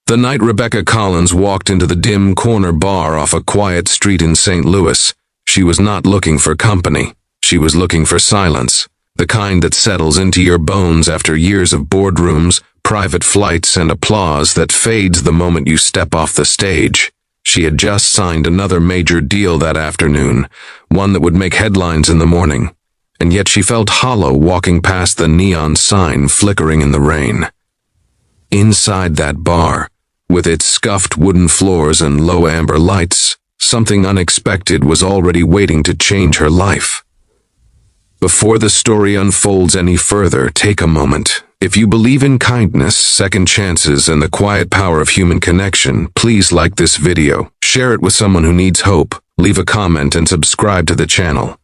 The night Rebecca Collins walked into the dim corner bar off a quiet street in St. Louis, she was not looking for company. She was looking for silence, the kind that settles into your bones after years of boardrooms, private flights, and applause that fades the moment you step off the stage. She had just signed another major deal that afternoon, one that would make headlines in the morning, and yet she felt hollow walking past the neon sign flickering in the rain. Inside that bar, with its scuffed wooden floors and low amber lights, something unexpected was already waiting to change her life. Before the story unfolds any further, take a moment. If you believe in kindness, second chances, and the quiet power of human connection, please like this video, share it with someone who needs hope, leave a comment, and subscribe to the channel.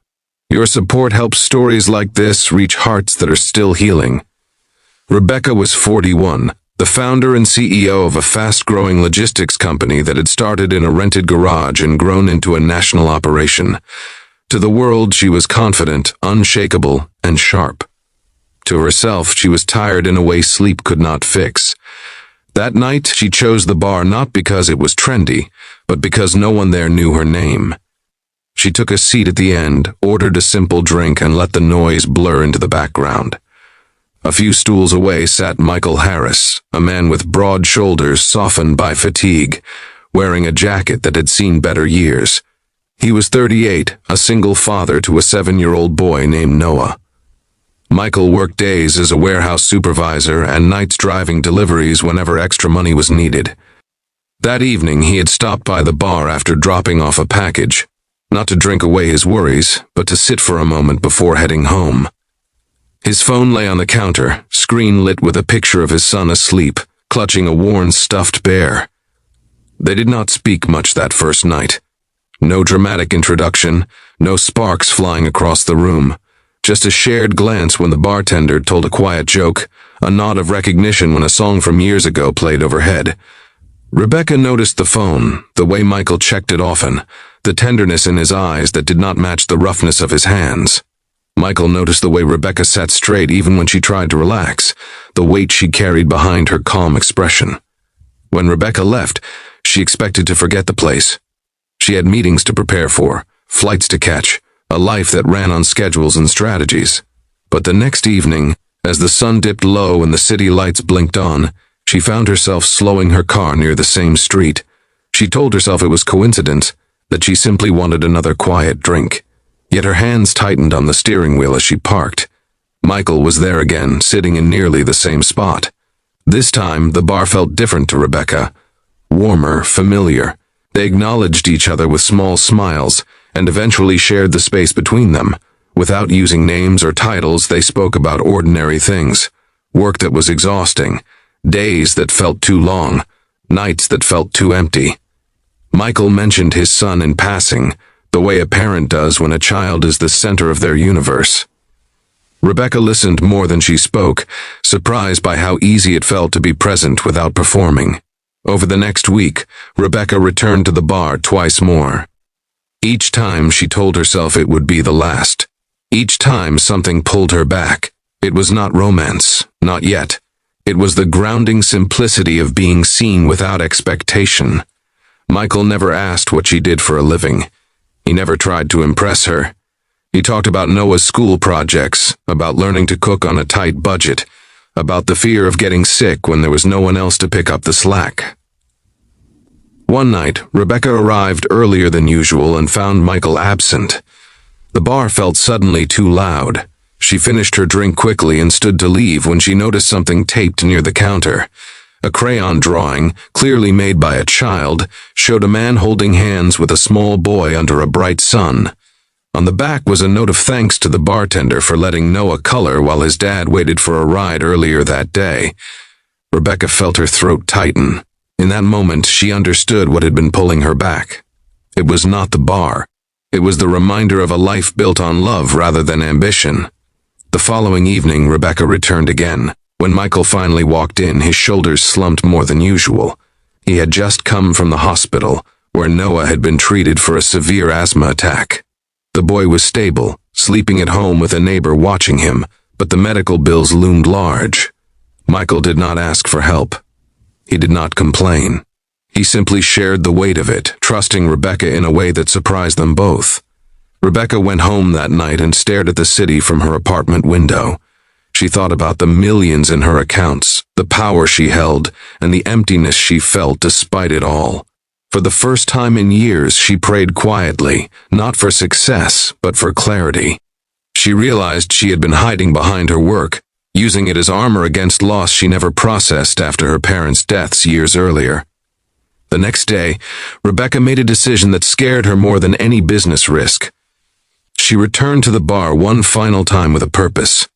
Your support helps stories like this reach hearts that are still healing. Rebecca was 41. The founder and CEO of a fast-growing logistics company that had started in a rented garage and grown into a national operation. To the world, she was confident, unshakable, and sharp. To herself, she was tired in a way sleep could not fix. That night, she chose the bar not because it was trendy, but because no one there knew her name. She took a seat at the end, ordered a simple drink, and let the noise blur into the background. A few stools away sat Michael Harris, a man with broad shoulders softened by fatigue, wearing a jacket that had seen better years. He was 38, a single father to a 7-year-old boy named Noah. Michael worked days as a warehouse supervisor and nights driving deliveries whenever extra money was needed. That evening, he had stopped by the bar after dropping off a package, not to drink away his worries, but to sit for a moment before heading home. His phone lay on the counter, screen lit with a picture of his son asleep, clutching a worn stuffed bear. They did not speak much that first night. No dramatic introduction, no sparks flying across the room, just a shared glance when the bartender told a quiet joke, a nod of recognition when a song from years ago played overhead. Rebecca noticed the phone, the way Michael checked it often, the tenderness in his eyes that did not match the roughness of his hands. Michael noticed the way Rebecca sat straight even when she tried to relax, the weight she carried behind her calm expression. When Rebecca left, she expected to forget the place. She had meetings to prepare for, flights to catch, a life that ran on schedules and strategies. But the next evening, as the sun dipped low and the city lights blinked on, she found herself slowing her car near the same street. She told herself it was coincidence, that she simply wanted another quiet drink. Yet her hands tightened on the steering wheel as she parked. Michael was there again, sitting in nearly the same spot. This time, the bar felt different to Rebecca. Warmer, familiar. They acknowledged each other with small smiles, and eventually shared the space between them. Without using names or titles, they spoke about ordinary things. Work that was exhausting. Days that felt too long. Nights that felt too empty. Michael mentioned his son in passing, the way a parent does when a child is the center of their universe. Rebecca listened more than she spoke, surprised by how easy it felt to be present without performing. Over the next week, Rebecca returned to the bar twice more. Each time she told herself it would be the last. Each time something pulled her back. It was not romance, not yet. It was the grounding simplicity of being seen without expectation. Michael never asked what she did for a living. He never tried to impress her. He talked about Noah's school projects, about learning to cook on a tight budget, about the fear of getting sick when there was no one else to pick up the slack. One night, Rebecca arrived earlier than usual and found Michael absent. The bar felt suddenly too loud. She finished her drink quickly and stood to leave when she noticed something taped near the counter. A crayon drawing, clearly made by a child, showed a man holding hands with a small boy under a bright sun. On the back was a note of thanks to the bartender for letting Noah color while his dad waited for a ride earlier that day. Rebecca felt her throat tighten. In that moment, she understood what had been pulling her back. It was not the bar. It was the reminder of a life built on love rather than ambition. The following evening, Rebecca returned again. When Michael finally walked in, his shoulders slumped more than usual. He had just come from the hospital, where Noah had been treated for a severe asthma attack. The boy was stable, sleeping at home with a neighbor watching him, but the medical bills loomed large. Michael did not ask for help. He did not complain. He simply shared the weight of it, trusting Rebecca in a way that surprised them both. Rebecca went home that night and stared at the city from her apartment window. She thought about the millions in her accounts, the power she held, and the emptiness she felt despite it all. For the first time in years, she prayed quietly, not for success, but for clarity. She realized she had been hiding behind her work, using it as armor against loss she never processed after her parents' deaths years earlier. The next day, Rebecca made a decision that scared her more than any business risk. She returned to the bar one final time with a purpose.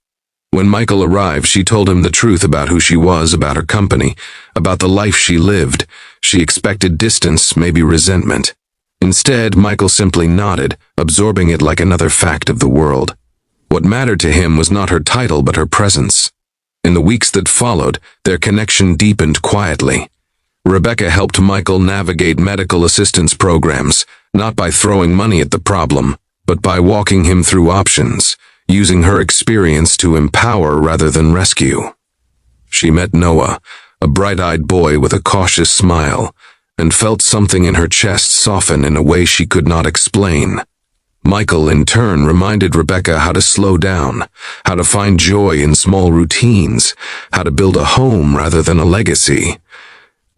When Michael arrived, she told him the truth about who she was, about her company, about the life she lived. She expected distance, maybe resentment. Instead, Michael simply nodded, absorbing it like another fact of the world. What mattered to him was not her title, but her presence. In the weeks that followed, their connection deepened quietly. Rebecca helped Michael navigate medical assistance programs, not by throwing money at the problem, but by walking him through options, using her experience to empower rather than rescue. She met Noah, a bright-eyed boy with a cautious smile, and felt something in her chest soften in a way she could not explain. Michael, in turn, reminded Rebecca how to slow down, how to find joy in small routines, how to build a home rather than a legacy.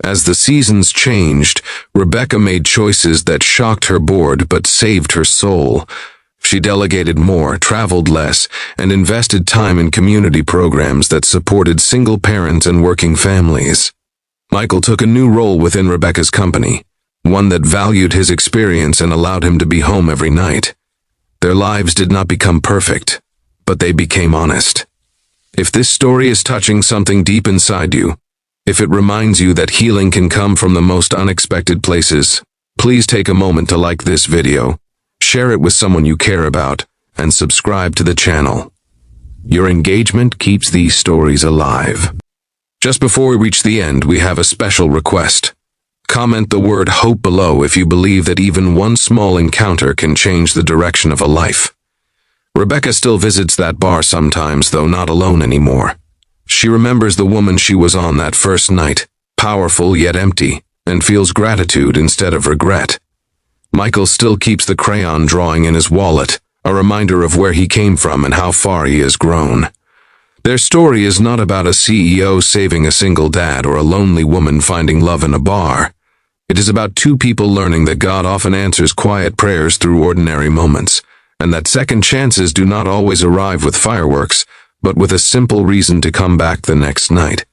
As the seasons changed, Rebecca made choices that shocked her board but saved her soul. She delegated more, traveled less, and invested time in community programs that supported single parents and working families. Michael took a new role within Rebecca's company, one that valued his experience and allowed him to be home every night. Their lives did not become perfect, but they became honest. If this story is touching something deep inside you, if it reminds you that healing can come from the most unexpected places, please take a moment to like this video, share it with someone you care about, and subscribe to the channel. Your engagement keeps these stories alive. Just before we reach the end, we have a special request. Comment the word hope below if you believe that even one small encounter can change the direction of a life. Rebecca still visits that bar sometimes, though not alone anymore. She remembers the woman she was on that first night, powerful yet empty, and feels gratitude instead of regret. Michael still keeps the crayon drawing in his wallet, a reminder of where he came from and how far he has grown. Their story is not about a CEO saving a single dad or a lonely woman finding love in a bar. It is about two people learning that God often answers quiet prayers through ordinary moments, and that second chances do not always arrive with fireworks, but with a simple reason to come back the next night.